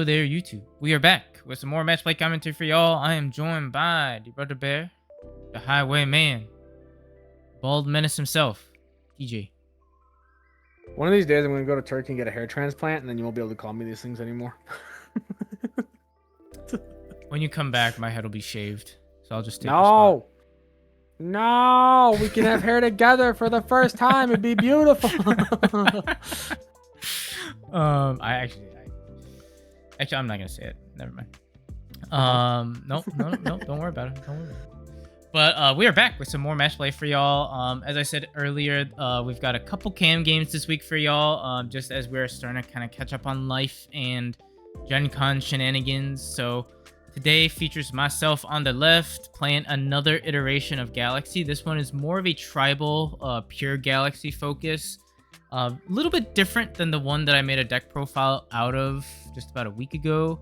Hello there, YouTube. We are back with some more match play commentary for y'all. I am joined by the Brother Bear, the Highwayman, Bald Menace himself, TJ. One of these days, I'm going to go to Turkey and get a hair transplant, and then you won't be able to call me these things anymore. When you come back, my head will be shaved, so I'll just take your spot. No, we can have hair together for the first time. It'd be beautiful. Actually, I'm not gonna say it. Never mind. Nope, don't worry about it. Don't worry about it. But we are back with some more match play for y'all. As I said earlier, we've got a couple cam games this week for y'all. Just as we're starting to kind of catch up on life and GenCon shenanigans. So today features myself on the left playing another iteration of Galaxy. This one is more of a tribal, pure Galaxy focus. A little bit different than the one that I made a deck profile out of just about a week ago.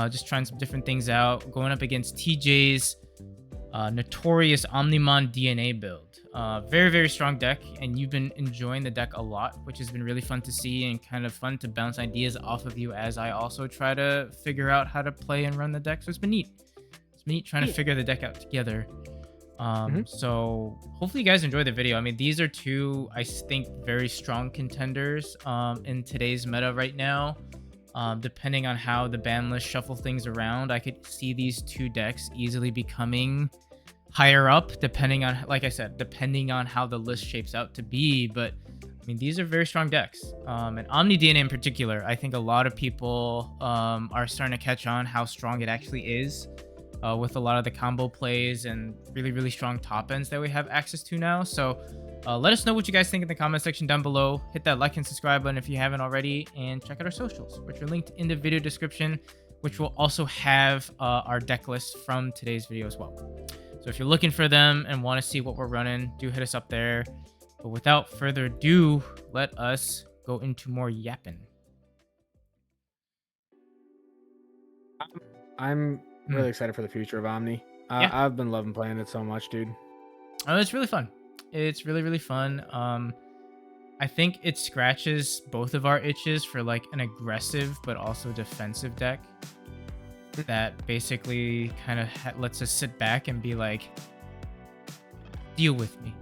Just trying some different things out. Going up against TJ's notorious Omnimon DNA build. Very, very strong deck, and you've been enjoying the deck a lot, which has been really fun to see and kind of fun to bounce ideas off of you as I also try to figure out how to play and run the deck. So it's been neat. It's been neat trying to figure the deck out together. So hopefully you guys enjoy the video. I mean, these are two, I think, very strong contenders in today's meta right now. Depending on how the ban list shuffle things around, I could see these two decks easily becoming higher up, depending on, like I said, depending on how the list shapes out to be. But I mean, these are very strong decks. And Omni DNA in particular, I think a lot of people are starting to catch on how strong it actually is. With a lot of the combo plays and really, really strong top ends that we have access to now. So let us know what you guys think in the comment section down below. Hit that like and subscribe button if you haven't already, and check out our socials, which are linked in the video description, which will also have our deck list from today's video as well. So if you're looking for them and want to see what we're running, do hit us up there. But without further ado, let us go into more yapping. I'm really excited for the future of Omni. Yeah. I've been loving playing it so much, dude. Oh, it's really fun. It's really, really fun. I think it scratches both of our itches for like an aggressive but also defensive deck that basically kind of lets us sit back and be like, deal with me.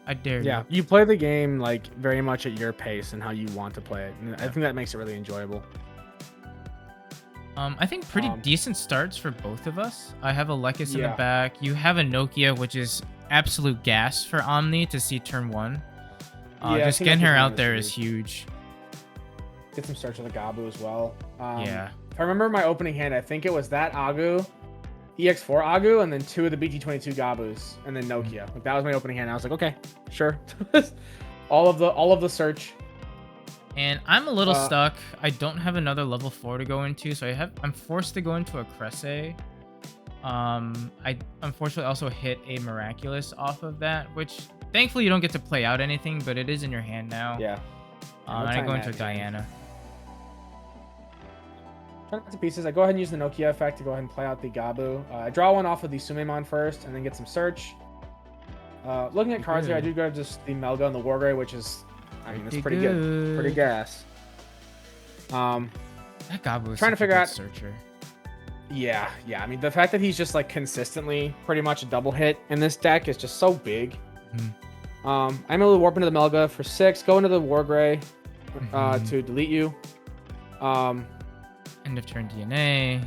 I dare you. Yeah, you play the game like very much at your pace and how you want to play it. And I think that makes it really enjoyable. I think pretty decent starts for both of us. I have a Lekis in the back. You have a Nokia, which is absolute gas for Omni to see turn one. Just getting her out there is huge. Get some starts with the Gabu as well. Yeah. If I remember my opening hand, I think it was that Agu, EX4 Agu, and then two of the BT-22 Gabus, and then Nokia. Like that was my opening hand. I was like, okay, sure. all of the search. And I'm a little stuck. I don't have another level 4 to go into, so I'm forced to go into a Cresse. I unfortunately also hit a Miraculous off of that, which thankfully you don't get to play out anything, but it is in your hand now. Yeah. And I go into a Diana. Turn it to pieces. I go ahead and use the Nokia effect to go ahead and play out the Gabu. I draw one off of the Sumemon first, and then get some search. Looking at cards here, I do grab just the Melga and the Wargrave, which is, I mean, it's pretty good. Pretty gas. That Gabu is trying to figure out searcher. Yeah. I mean, the fact that he's just like consistently pretty much a double hit in this deck is just so big. I'm able to warp into the Melga for 6, go into the Wargrave to delete you. End of turn DNA.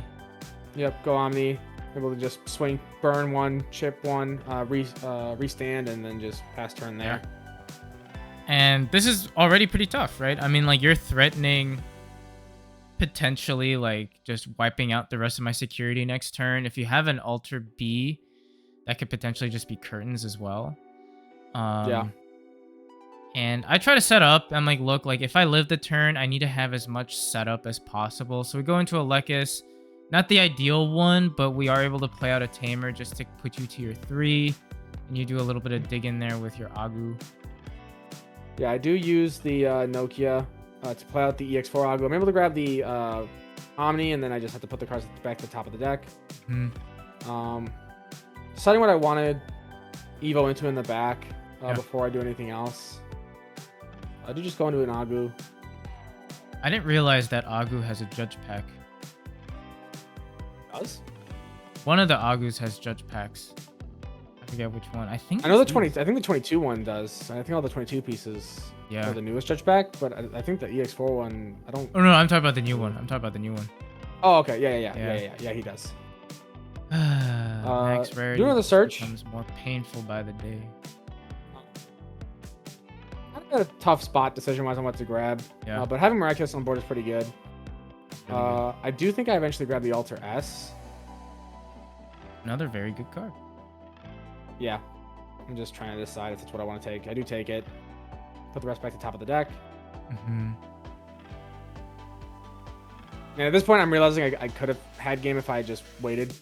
Yep, go Omni. Able to just swing, burn one, chip one, restand, and then just pass turn there. Yeah. And this is already pretty tough, right? I mean, like, you're threatening potentially like just wiping out the rest of my security next turn. If you have an Alter B, that could potentially just be curtains as well. Yeah. And I try to set up. I'm like, look, like if I live the turn, I need to have as much setup as possible. So we go into a Lekis. Not the ideal one, but we are able to play out a Tamer just to put you to your 3. And you do a little bit of dig in there with your Agu. Yeah, I do use the Nokia to play out the EX4 Agu. I'm able to grab the Omni, and then I just have to put the cards back to the top of the deck. Deciding what I wanted Evo into in the back before I do anything else. I do just go into an Agu. I didn't realize that Agu has a Judge pack. One of the Agus has judge packs. I forget which one. I think I know the it's 20. these. I think the 22 one does. I think all the 22 pieces Yeah. are the newest judge pack, but I think the EX4 one. I don't. Oh no, I'm talking about the new one. I'm talking about the new one. Oh, okay. Yeah. He does. Max rarity doing the search. becomes more painful by the day. I had a tough spot decision-wise on what to grab. Yeah. But having Miraculous on board is pretty good. Really good. I do think I eventually grabbed the Alter S. Another very good card. Yeah. I'm just trying to decide if that's what I want to take. I do take it. Put the rest back to the top of the deck. Mm-hmm. And at this point, I'm realizing I could have had game if I had just waited.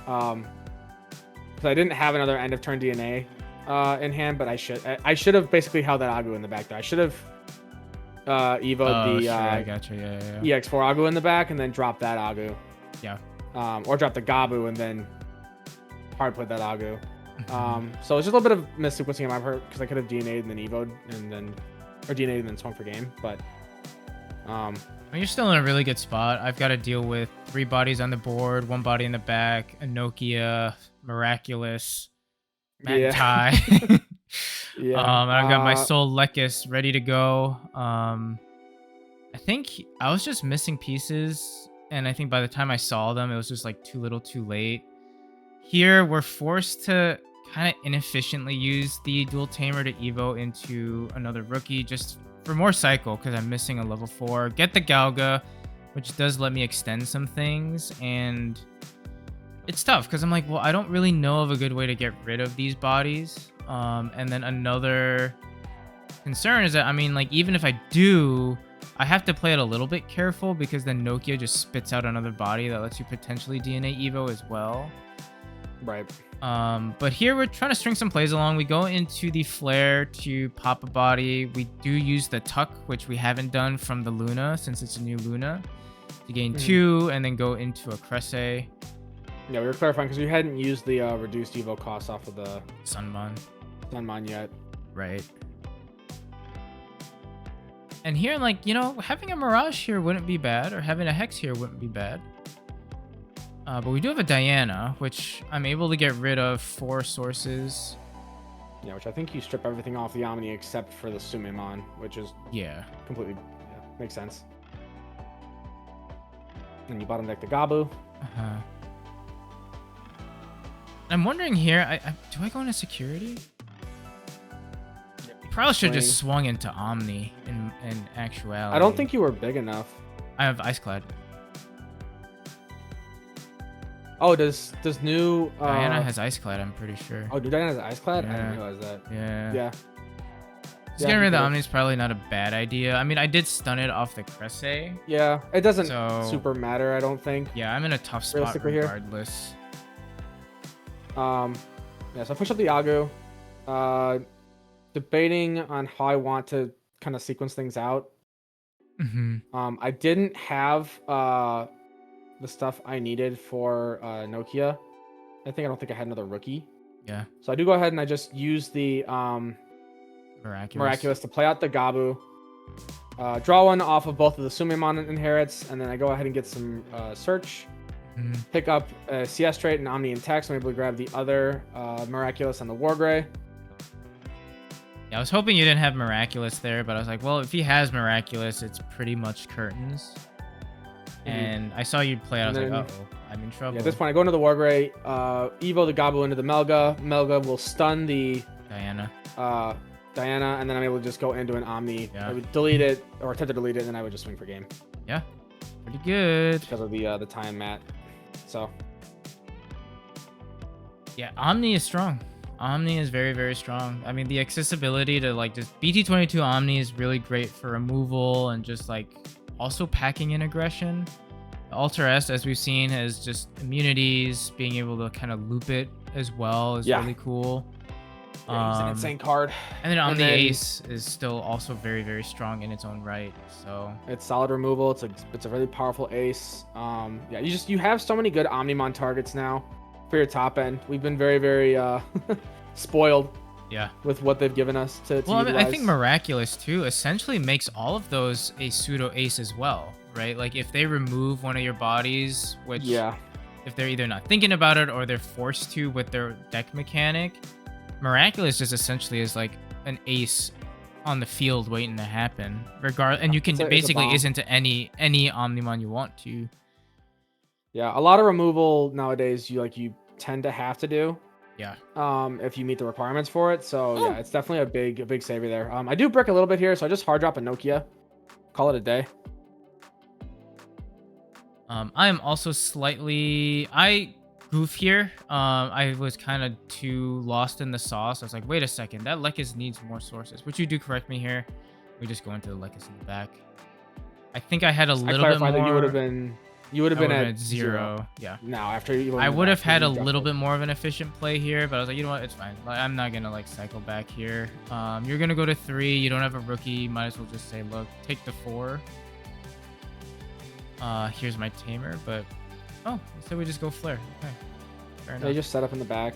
Because I didn't have another end of turn DNA in hand, but I should have basically held that Agu in the back there. I should have evoed the sure, I gotcha. Yeah. EX4 Agu in the back and then drop that Agu. Yeah. Or drop the Gabu and then hard put that Agu. So it's just a little bit of mis-sequencing on my part because I could have DNA'd and then evoed and then, or DNA'd and then swung for game, but You're still in a really good spot. I've got to deal with 3 bodies on the board, 1 body in the back, a Nokia, Miraculous, Matt Yeah. And I've got my Soul Lekis ready to go. I think I was just missing pieces, and I think by the time I saw them, it was just like too little too late. Here, we're forced to kind of inefficiently use the Dual Tamer to Evo into another rookie just for more cycle because I'm missing a level 4. Get the Galga, which does let me extend some things, and it's tough because I'm like, well, I don't really know of a good way to get rid of these bodies. And then another concern is that, I mean, like, even if I do, I have to play it a little bit careful because then Nokia just spits out another body that lets you potentially DNA Evo as well. Right. But here we're trying to string some plays along. We go into the Flare to pop a body. We do use the Tuck, which we haven't done from the Luna since it's a new Luna, to gain 2 and then go into a Cresse. Yeah, we were clarifying because we hadn't used the reduced Evo cost off of the Sunmon yet. Right. And here, like, you know, having a Mirage here wouldn't be bad, or having a Hex here wouldn't be bad. But we do have a Diana, which I'm able to get rid of 4 sources. Yeah, which I think you strip everything off the Omni except for the Sumemon, which is completely makes sense. And you bottom deck the Gabu. I'm wondering here, do I go into security? Probably should have just swung into Omni in actuality. I don't think you were big enough. I have Iceclad. Oh, does new Diana has Iceclad, I'm pretty sure. Oh, Diana has Iceclad? Yeah. I didn't realize that. Yeah. Just getting rid of the Omni is probably not a bad idea. I mean, I did stun it off the Cresse. Yeah, it doesn't super matter, I don't think. Yeah, I'm in a tough spot regardless. Yeah, so I push up the Agu. Debating on how I want to kind of sequence things out. I didn't have the stuff I needed for Nokia. I don't think I had another rookie. Yeah. So I do go ahead and I just use the Miraculous to play out the Gabu. Draw one off of both of the Sumemon inherits, and then I go ahead and get some search. Pick up a CS trait and Omni and Text. I'm able to grab the other Miraculous and the Wargrey. Yeah, I was hoping you didn't have Miraculous there, but I was like, well, if he has Miraculous, it's pretty much curtains. And I saw you play it. I was like, uh-oh, I'm in trouble. Yeah, at this point, I go into the Wargrey, Evo the Gabu into the Melga. Melga will stun the Diana, and then I'm able to just go into an Omni. Yeah. I would delete it, or attempt to delete it, and then I would just swing for game. Yeah, pretty good. Because of the time mat. So. Yeah, Omni is strong. Omni is very, very strong. I mean, the accessibility to, like, just BT-22 Omni is really great for removal and just, like, also packing in aggression. The Alter S, as we've seen, has just immunities. Being able to kind of loop it as well is really cool. Yeah, he's an insane card. And then Omni Ace is still also very, very strong in its own right. So it's solid removal. It's a really powerful ace. Yeah, you have so many good Omnimon targets now for your top end. We've been very, very spoiled. Yeah. With what they've given us to well, I mean, I think Miraculous too essentially makes all of those a pseudo ace as well, right? Like if they remove one of your bodies, which if they're either not thinking about it or they're forced to with their deck mechanic, Miraculous just essentially is like an ace on the field waiting to happen. And you can basically ace into any Omnimon you want to. Yeah, a lot of removal nowadays you tend to have to do. Yeah. If you meet the requirements for it. So yeah, it's definitely a big savior there. I do brick a little bit here, so I just hard drop a Nokia. Call it a day. I am also I goof here. I was kind of too lost in the sauce. I was like, wait a second, that Lekis needs more sources, which you do correct me here. We just go into the Lekis in the back. I think I had a little bit more. That you would have been at 0. Yeah. Now after you I would have had a little bit more of an efficient play here, but I was like, you know what, it's fine. Like, I'm not gonna like cycle back here. You're gonna go to 3. You don't have a rookie. Might as well just say, look, take the 4. Here's my tamer, but so we just go flare. Okay, fair enough. They just set up in the back.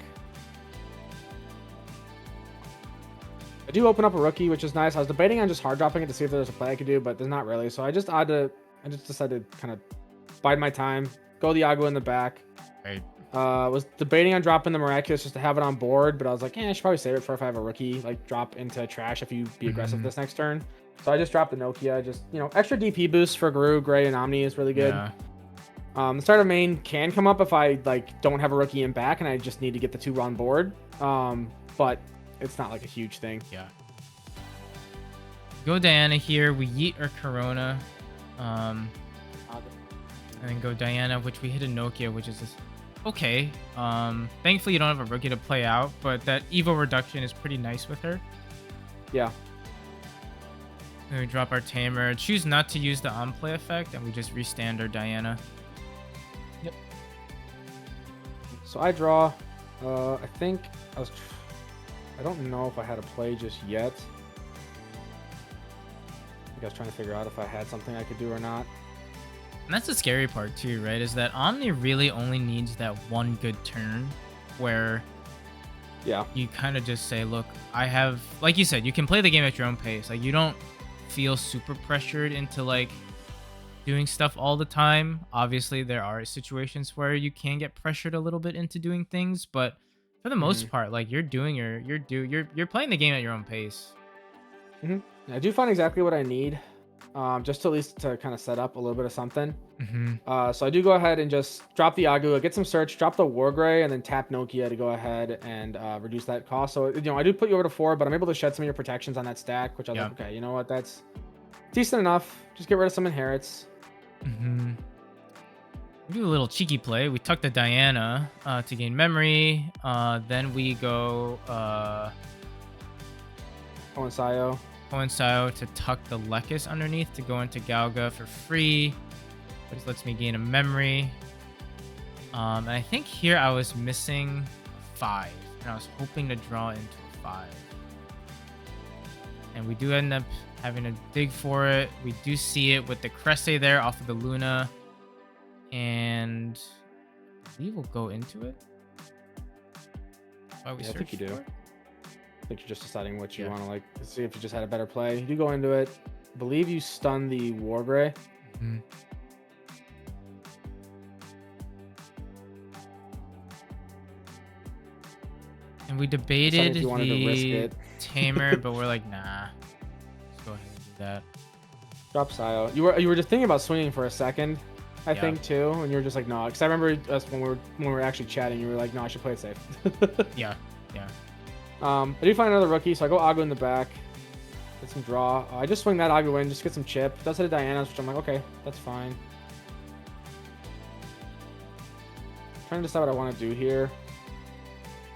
I do open up a rookie, which is nice. I was debating on just hard dropping it to see if there's a play I could do, but there's not really. So I just decided to kind of bide my time, go the Agu in the back. Right. Was debating on dropping the Miraculous just to have it on board, but I was like, I should probably save it for if I have a rookie, like drop into trash if you be aggressive this next turn. So I just dropped the Nokia. Just, extra DP boost for Guru, Gray, and Omni is really good. Yeah. The start of main can come up if I don't have a rookie in back and I just need to get the 2 on board. But it's not like a huge thing. Yeah. Go Diana here. We yeet our Corona. And then go Diana, which we hit a Nokia, which is just okay. Thankfully you don't have a rookie to play out, but that Evo reduction is pretty nice with her. Yeah. Then we drop our Tamer, choose not to use the on-play effect, and we just restand our Diana. Yep. So I draw. I think I don't know if I had a play just yet. I think I was trying to figure out if I had something I could do or not. And that's the scary part too, right? Is that Omni really only needs that one good turn where you kind of just say, look, I have, like you said, you can play the game at your own pace. Like, you don't feel super pressured into like doing stuff all the time. Obviously there are situations where you can get pressured a little bit into doing things, but for the most part, like you're playing the game at your own pace. I do find exactly what I need, just to at least to kind of set up a little bit of something. So I do go ahead and just drop the Agu, get some search, drop the Wargray, and then tap Nokia to go ahead and reduce that cost. So I do put you over to 4, but I'm able to shed some of your protections on that stack, which I was like, okay, you know what, that's decent enough. Just get rid of some inherits. We do a little cheeky play. We tuck the Diana to gain memory. Then we go Coincide to tuck the Lekis underneath to go into Galga for free, which lets me gain a memory. And I think here I was missing a 5, and I was hoping to draw into a 5. And we do end up having to dig for it. We do see it with the Cresse there off of the Luna. And we will go into it. I think you do. I think you're just deciding what you want to see if you just had a better play. You do go into it. I believe you stun the Wargray. And we debated the Tamer, but we're like, nah. Let's go ahead and do that. Drop Sio. You were just thinking about swinging for a second, I think too, and you were just like, no, because I remember us when we were actually chatting, you were like, no, I should play it safe. Yeah. I do find another rookie, so I go Agu in the back, get some draw. I just swing that Agu in, just get some chip. It does hit a Diana's, which I'm like, okay, that's fine. Trying to decide what I want to do here.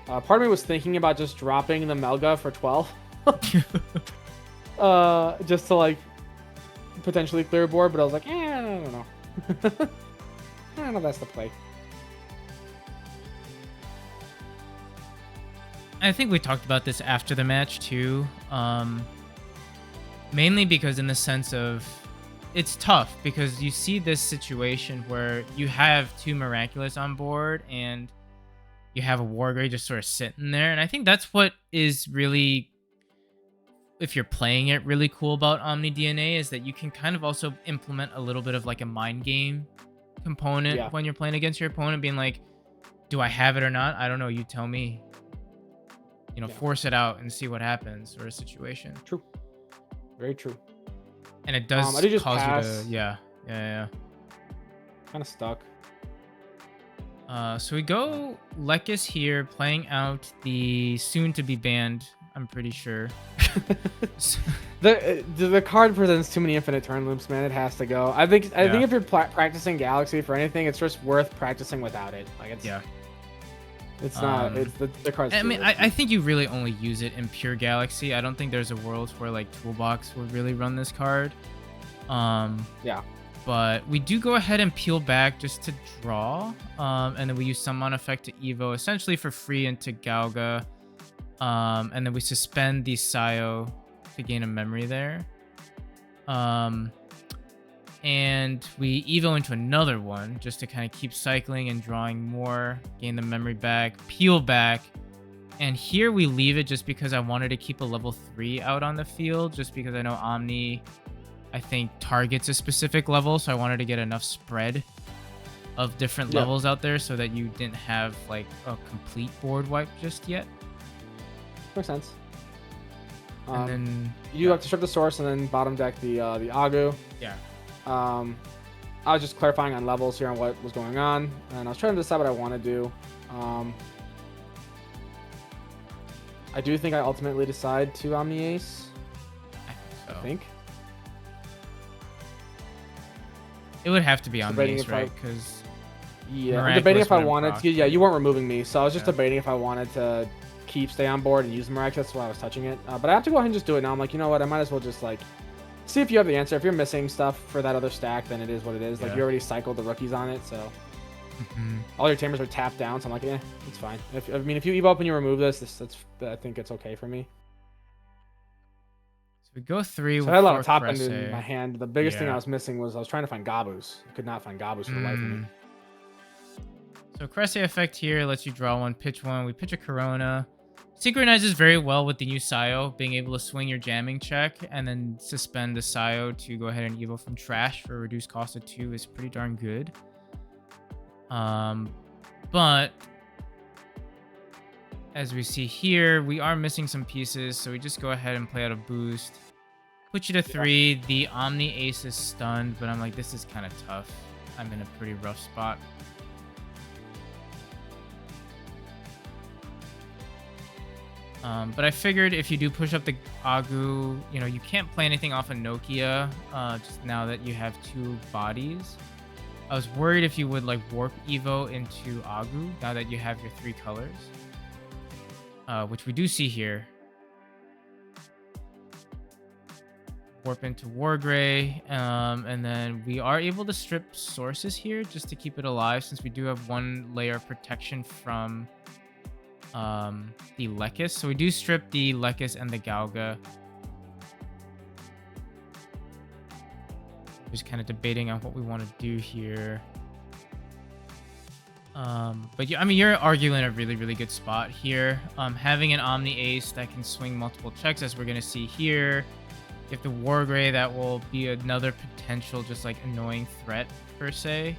Part of me was thinking about just dropping the Melga for 12. Just to like potentially clear board, but I was like, I don't know. I don't know if that's the play. I think we talked about this after the match too. Mainly because in the sense of it's tough because you see this situation where you have 2 Miraculous on board and you have a Wargray just sort of sitting there. And I think that's what is really, if you're playing it, really cool about Omni DNA is that you can kind of also implement a little bit of like a mind game component when you're playing against your opponent, being like, do I have it or not? I don't know. You tell me. You know, force it out and see what happens, sort of situation. True. Very true. And it does I did just cause pass. you to, yeah. Kind of stuck. So we go Lekis here, playing out the soon-to-be banned, I'm pretty sure. The card presents too many infinite turn loops, man. It has to go. I think if you're practicing Galaxy for anything, it's just worth practicing without it. Like it's it's not. It's the card's. I mean, I think you really only use it in pure Galaxy. I don't think there's a world where like Toolbox would really run this card. Yeah. But we do go ahead and peel back just to draw, and then we use Summon effect to Evo essentially for free into Gauga, and then we suspend the Sayo to gain a memory there, and we Evo into another one just to kind of keep cycling and drawing more, gain the memory back, peel back, and here we leave it just because I wanted to keep a level 3 out on the field, just because I know Omni, I think, targets a specific level, so I wanted to get enough spread of different levels out there so that you didn't have like a complete board wipe just yet. Makes sense. And then you have to strip the source and then bottom deck the Agu. Yeah. I was just clarifying on levels here on what was going on, and I was trying to decide what I want to do. I do think I ultimately decide to Omni Ace. I think. It would have to be on these, right? Because I'm debating if I wanted to. Yeah, you weren't removing me, so I was just debating if I wanted to stay on board and use the Miraculous. That's why I was touching it. But I have to go ahead and just do it now. I'm like, you know what? I might as well just like see if you have the answer. If you're missing stuff for that other stack, then it is what it is. Like you already cycled the rookies on it, so all your tamers are tapped down. So I'm like, it's fine. If you evo up and you remove this, I think it's okay for me. We go 3. So I had a lot of top end in my hand. The biggest thing I was missing was I was trying to find Gabus. I could not find Gabus for the life of me. So Cresse effect here lets you draw one, pitch one. We pitch a Corona. Synchronizes very well with the new Sayo, being able to swing your jamming check and then suspend the Sayo to go ahead and evo from trash for a reduced cost of 2 is pretty darn good. But as we see here, we are missing some pieces, so we just go ahead and play out a boost. Put you to 3. The Omni Ace is stunned, but I'm like, this is kind of tough. I'm in a pretty rough spot. But I figured if you do push up the Agu, you can't play anything off of Nokia, just now that you have 2 bodies. I was worried if you would like warp Evo into Agu, now that you have your 3 colors. Which we do see here. Warp into Wargrey, and then we are able to strip sources here just to keep it alive, since we do have 1 layer of protection from the Lekis. So we do strip the Lekis and the Gauga. Just kind of debating on what we want to do here. But yeah, I mean, you're arguing a really, really good spot here. Having an Omni Ace that can swing multiple checks, as we're going to see here. You have the Wargrey, that will be another potential just like annoying threat per se.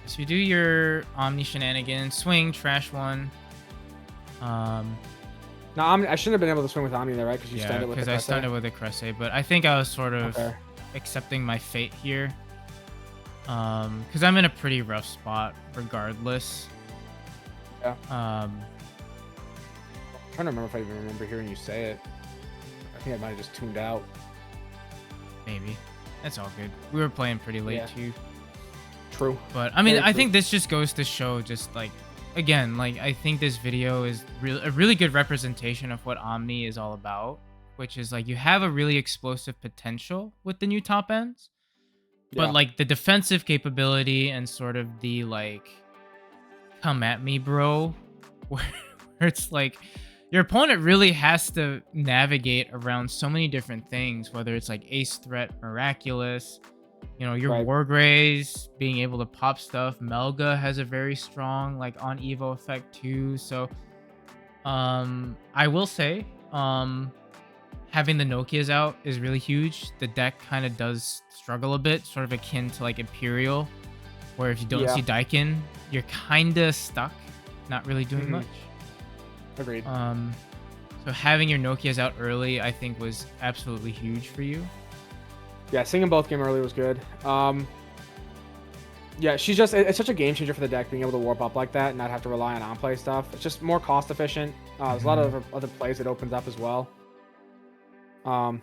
So you do your Omni shenanigans, swing, trash one. No, I shouldn't have been able to swing with Omni there, right? Because you stunned it with the Cresse. Because I stunned it with the Cresse, but I think I was sort of accepting my fate here. Because I'm in a pretty rough spot regardless. Yeah. I'm trying to remember if I even remember hearing you say it. I think I might have just tuned out. Maybe. That's all good. We were playing pretty late too. True. But I mean, I think this just goes to show, just like, again, like, I think this video is a really good representation of what Omni is all about, which is like you have a really explosive potential with the new top ends, but like the defensive capability and sort of the like come at me bro, where it's like your opponent really has to navigate around so many different things, whether it's like ace threat, miraculous, your Wargreys being able to pop stuff. Melga has a very strong like on Evo effect too. So I will say having the Nokias out is really huge. The deck kind of does struggle a bit, sort of akin to like Imperial, where if you don't see Daikin, you're kind of stuck, not really doing much. Agreed. So having your Nokias out early, I think, was absolutely huge for you. Yeah, seeing them both game early was good. Yeah, it's such a game changer for the deck, being able to warp up like that and not have to rely on on-play stuff. It's just more cost efficient. There's a lot of other plays it opens up as well. And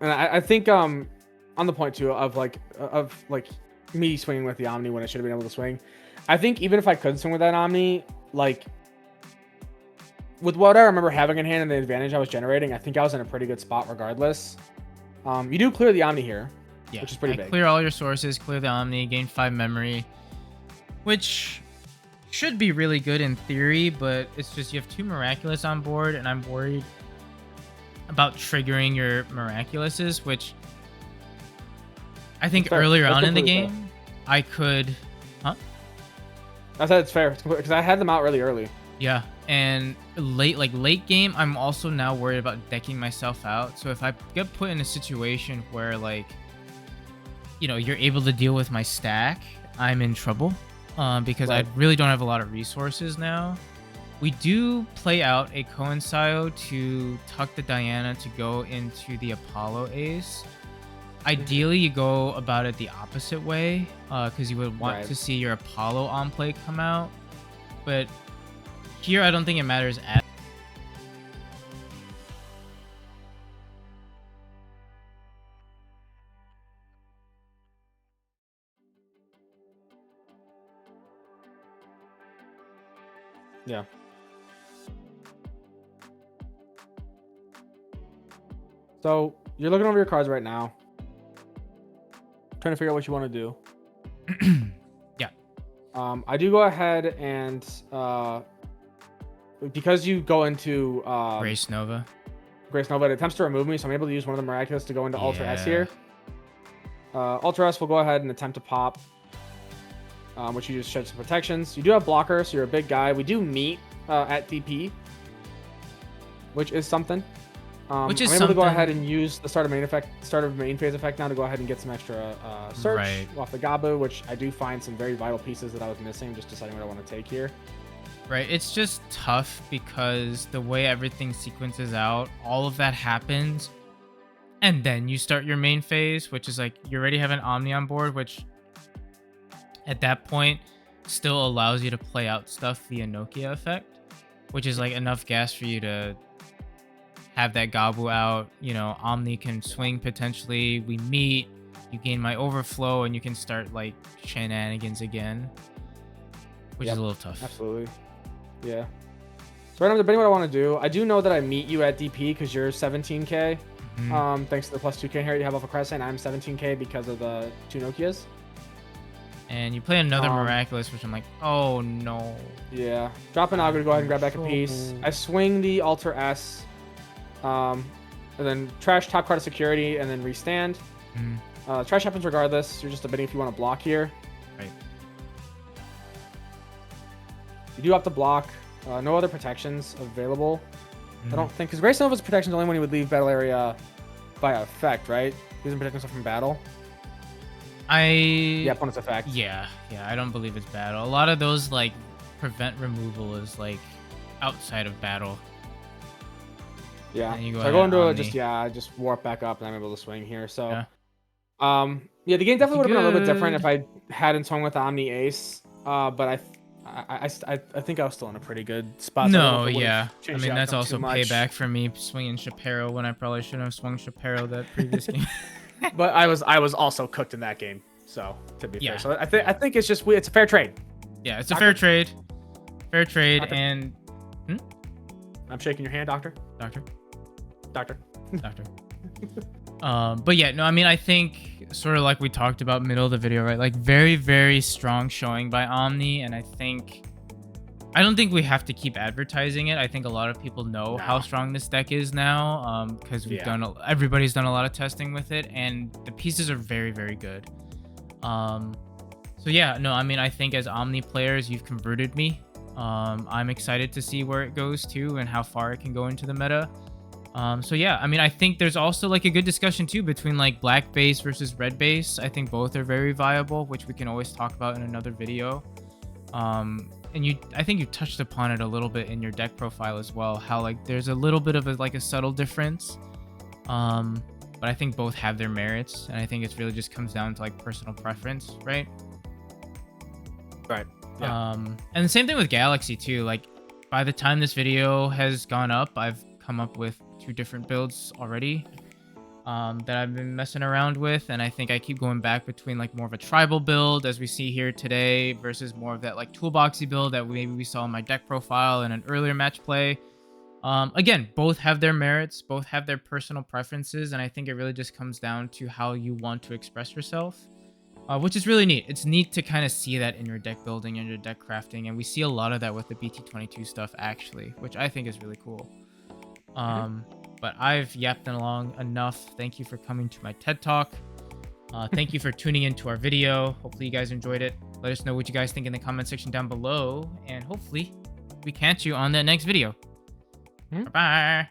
I think on the point too of me swinging with the Omni when I should have been able to swing, I think even if I could swing with that Omni, like with what I remember having in hand and the advantage I was generating, I think I was in a pretty good spot regardless. You do clear the Omni here, which is pretty big. Clear all your sources, clear the Omni, gain 5 memory, which should be really good in theory, but it's just you have 2 Miraculous on board, and I'm worried about triggering your Miraculouses, which I think earlier on in the game, I could... Huh? I said it's fair, because I had them out really early. Yeah, and late game, I'm also now worried about decking myself out. So if I get put in a situation where, like, you know, you're able to deal with my stack, I'm in trouble, because I really don't have a lot of resources now. We do play out a Coincide to tuck the Diana to go into the Apollo Ace. Ideally, you go about it the opposite way, because you would want to see your Apollo on play come out. But here, I don't think it matters at. Yeah. So you're looking over your cards right now, trying to figure out what you want to do. Yeah. I do go ahead and because you go into Grace Nova, it attempts to remove me, so I'm able to use one of the Miraculous to go into Ultra S here. Ultra S will go ahead and attempt to pop, which you just shed some protections. You do have blocker, so you're a big guy. We do meet at DP, which is something. I'm able to go ahead and use the start of main phase effect now to go ahead and get some extra search off the Gabu, which I do find some very vital pieces that I was missing, just deciding what I want to take here. Right, it's just tough because the way everything sequences out, all of that happens, and then you start your main phase, which is like you already have an Omni on board, which at that point still allows you to play out stuff via Nokia effect, which is like enough gas for you to have that Gabu out. You know, Omni can swing potentially, we meet, you gain my overflow, and you can start like shenanigans again, which is a little tough. Absolutely. Yeah. So right now I'm debating what I want to do. I do know that I meet you at DP because you're 17k. Thanks to the plus 2k here you have off of Crescent. I'm 17k because of the 2 Nokias. And you play another Miraculous, which I'm like, oh no. Yeah. Drop an Agro to go ahead and grab back a piece. I swing the Alter S. And then trash top card of security and then restand. Trash happens regardless. You're just debating if you want to block here. Right. You do have to block. No other protections available. I don't think, because Grace Nova's protection is only when he would leave battle area by effect, right? He doesn't protect himself from battle. Yeah, opponent's effect. Yeah, I don't believe it's battle. A lot of those like prevent removal is like outside of battle. Yeah, so I go into it, just warp back up and I'm able to swing here. So, yeah, the game definitely would have been a little bit different if I hadn't swung with the Omni Ace. But I think I was still in a pretty good spot. No, yeah. I mean, that's also payback for me swinging Shapiro when I probably shouldn't have swung Shapiro that previous game. But I was also cooked in that game. So to be fair, so I think it's just it's a fair trade. Yeah, it's a fair trade. Fair trade, Doctor. and I'm shaking your hand, Doctor. Doctor. Doctor. But yeah, no, I mean, I think sort of like we talked about middle of the video, right? Like very, very strong showing by Omni, and I don't think we have to keep advertising it. I think a lot of people know how strong this deck is now, because everybody's done a lot of testing with it, and the pieces are very, very good. So yeah, no, I mean, I think as Omni players, you've converted me. I'm excited to see where it goes to and how far it can go into the meta. So yeah, I mean, I think there's also like a good discussion too between like black base versus red base. I think both are very viable, which we can always talk about in another video. And I think you touched upon it a little bit in your deck profile as well, how like there's a little bit of a subtle difference. But I think both have their merits, and I think it really just comes down to like personal preference, right? Right. Yeah. And the same thing with Galaxy too. Like by the time this video has gone up, I've come up with 2 different builds already that I've been messing around with, and I think I keep going back between like more of a tribal build as we see here today versus more of that like toolboxy build that maybe we saw in my deck profile in an earlier match play. Again, both have their merits, both have their personal preferences, and I think it really just comes down to how you want to express yourself, which is really neat. It's neat to kind of see that in your deck building and your deck crafting, and we see a lot of that with the BT-22 stuff actually, which I think is really cool. But I've yapped along enough. Thank you for coming to my TED Talk. Thank you for tuning into our video. Hopefully you guys enjoyed it. Let us know what you guys think in the comment section down below, and hopefully we catch you on that next video. Bye-bye.